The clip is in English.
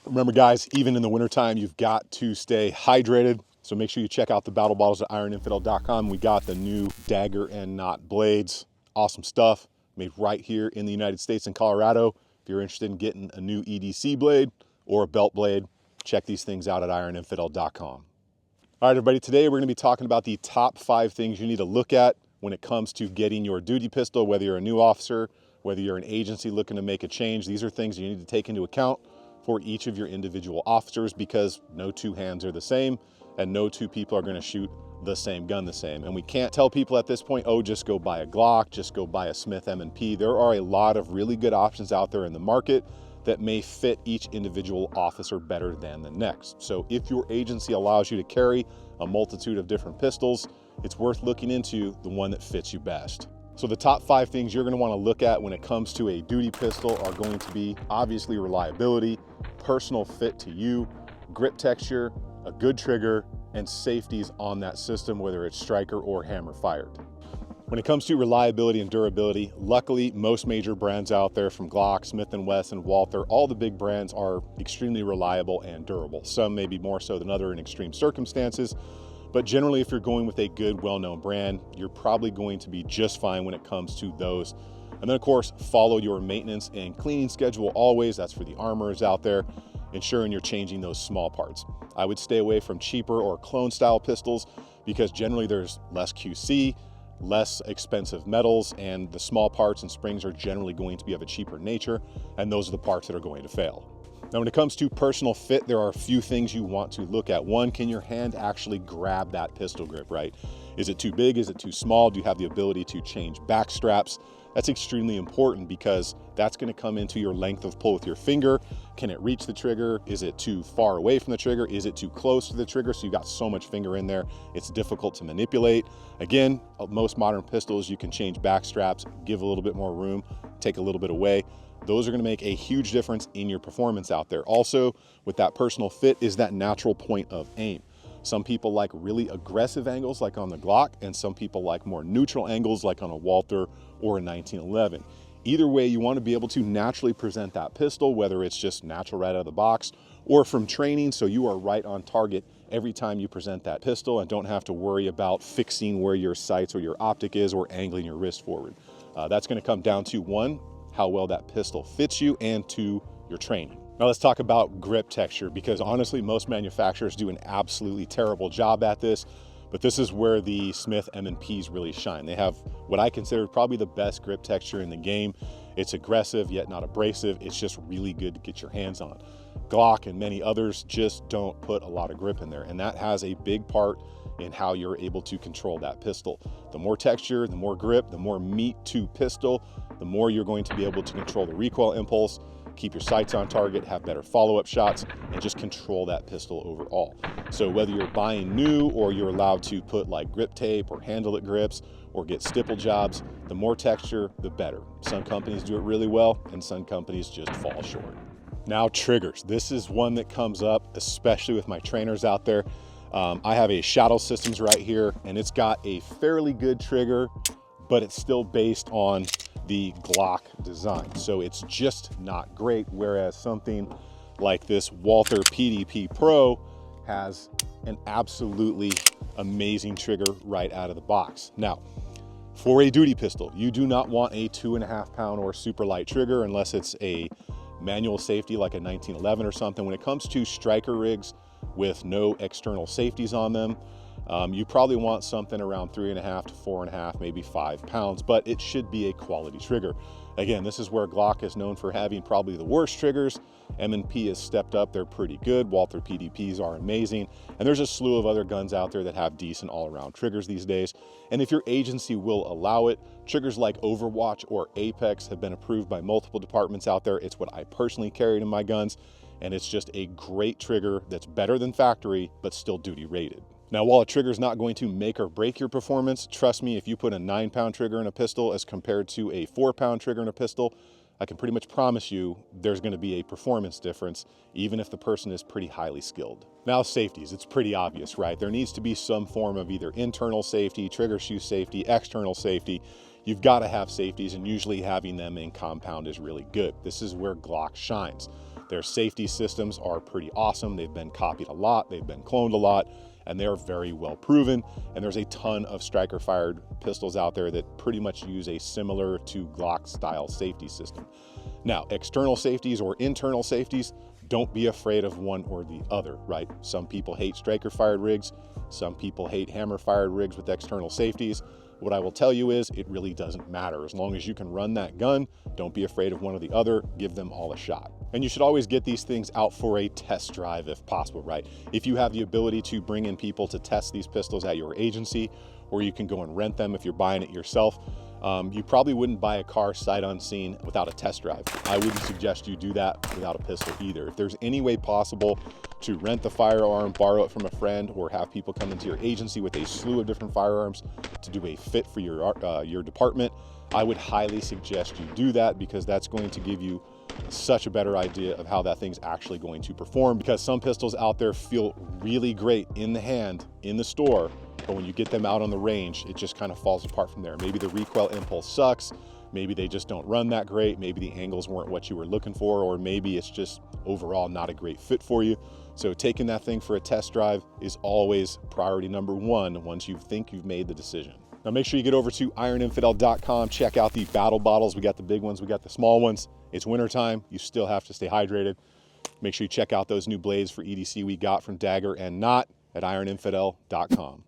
Remember guys, even in the wintertime, you've got to stay hydrated. So make sure you check out the battle bottles at ironinfidel.com. We got the new dagger and knot blades. Awesome stuff, made right here in the United States in Colorado. If you're interested in getting a new EDC blade or a belt blade, check these things out at ironinfidel.com. All right, everybody, today we're gonna be talking about the top 5 things you need to look at when it comes to getting your duty pistol, whether you're a new officer, whether you're an agency looking to make a change. These are things you need to take into account for each of your individual officers, because no two hands are the same and no two people are going to shoot the same gun the same. And we can't tell people at this point, oh, just go buy a Glock, just go buy a Smith M&P. There are a lot of really good options out there in the market that may fit each individual officer better than the next. So if your agency allows you to carry a multitude of different pistols, it's worth looking into the one that fits you best. So the top 5 things you're going to want to look at when it comes to a duty pistol are going to be obviously reliability, personal fit to you, grip texture, a good trigger, and safeties on that system, whether it's striker or hammer fired. When it comes to reliability and durability, luckily most major brands out there, from Glock, Smith & Wesson, Walther, all the big brands are extremely reliable and durable. Some maybe more so than other in extreme circumstances, but generally if you're going with a good, well-known brand, you're probably going to be just fine when it comes to those. And then of course, follow your maintenance and cleaning schedule always. That's for the armorers out there, ensuring you're changing those small parts. I would stay away from cheaper or clone style pistols because generally there's less QC, less expensive metals, and the small parts and springs are generally going to be of a cheaper nature, and those are the parts that are going to fail. Now, when it comes to personal fit, there are a few things you want to look at. One, can your hand actually grab that pistol grip, right? Is it too big? Is it too small? Do you have the ability to change back straps? That's extremely important because that's going to come into your length of pull with your finger. Can it reach the trigger? Is it too far away from the trigger? Is it too close to the trigger? So you've got so much finger in there, it's difficult to manipulate. Again, most modern pistols, you can change back straps, give a little bit more room, take a little bit away. Those are going to make a huge difference in your performance out there. Also, with that personal fit is that natural point of aim. Some people like really aggressive angles like on the Glock, and some people like more neutral angles like on a Walther or a 1911. Either way, you want to be able to naturally present that pistol, whether it's just natural right out of the box or from training, so you are right on target every time you present that pistol and don't have to worry about fixing where your sights or your optic is or angling your wrist forward. That's going to come down to, 1, how well that pistol fits you, and 2, your training. Now let's talk about grip texture, because honestly, most manufacturers do an absolutely terrible job at this, but this is where the Smith M&Ps really shine. They have what I consider probably the best grip texture in the game. It's aggressive yet not abrasive. It's just really good to get your hands on. Glock and many others just don't put a lot of grip in there, and that has a big part in how you're able to control that pistol. The more texture, the more grip, the more meat to pistol, the more you're going to be able to control the recoil impulse, keep your sights on target, have better follow-up shots, and just control that pistol overall. So whether you're buying new or you're allowed to put like grip tape or handle it grips or get stipple jobs, the more texture, the better. Some companies do it really well and some companies just fall short. Now, triggers. This is one that comes up, especially with my trainers out there. I have a Shadow Systems right here, and it's got a fairly good trigger, but it's still based on the Glock design. So it's just not great, whereas something like this Walther PDP Pro has an absolutely amazing trigger right out of the box. Now, for a duty pistol, you do not want a 2.5 pound or super light trigger unless it's a manual safety like a 1911 or something. When it comes to striker rigs with no external safeties on them, You probably want something around 3.5 to 4.5, maybe 5 pounds, but it should be a quality trigger. Again, this is where Glock is known for having probably the worst triggers. M&P has stepped up, they're pretty good. Walther PDPs are amazing. And there's a slew of other guns out there that have decent all-around triggers these days. And if your agency will allow it, triggers like Overwatch or Apex have been approved by multiple departments out there. It's what I personally carried in my guns. And it's just a great trigger that's better than factory, but still duty rated. Now, while a trigger is not going to make or break your performance, trust me, if you put a 9-pound trigger in a pistol as compared to a 4-pound trigger in a pistol, I can pretty much promise you there's going to be a performance difference, even if the person is pretty highly skilled. Now, safeties, it's pretty obvious, right? There needs to be some form of either internal safety, trigger shoe safety, external safety. You've got to have safeties, and usually having them in compound is really good. This is where Glock shines. Their safety systems are pretty awesome. They've been copied a lot, they've been cloned a lot, and they're very well proven. And there's a ton of striker fired pistols out there that pretty much use a similar to Glock style safety system. Now, external safeties or internal safeties, don't be afraid of one or the other, right? Some people hate striker fired rigs. Some people hate hammer fired rigs with external safeties. What I will tell you is it really doesn't matter. As long as you can run that gun, don't be afraid of one or the other, give them all a shot. And you should always get these things out for a test drive if possible, right? If you have the ability to bring in people to test these pistols at your agency, or you can go and rent them if you're buying it yourself, you probably wouldn't buy a car sight unseen without a test drive. I wouldn't suggest you do that without a pistol either. If there's any way possible to rent the firearm, borrow it from a friend, or have people come into your agency with a slew of different firearms to do a fit for your department, I would highly suggest you do that, because that's going to give you such a better idea of how that thing's actually going to perform. Because some pistols out there feel really great in the hand, in the store, but when you get them out on the range, it just kind of falls apart from there. Maybe the recoil impulse sucks, maybe they just don't run that great, maybe the angles weren't what you were looking for, or maybe it's just overall not a great fit for you. So taking that thing for a test drive is always priority number one once you think you've made the decision. Now make sure you get over to ironinfidel.com, check out the battle bottles. We got the big ones, we got the small ones. It's wintertime, you still have to stay hydrated. Make sure you check out those new blades for EDC we got from Dagger and Knot at ironinfidel.com.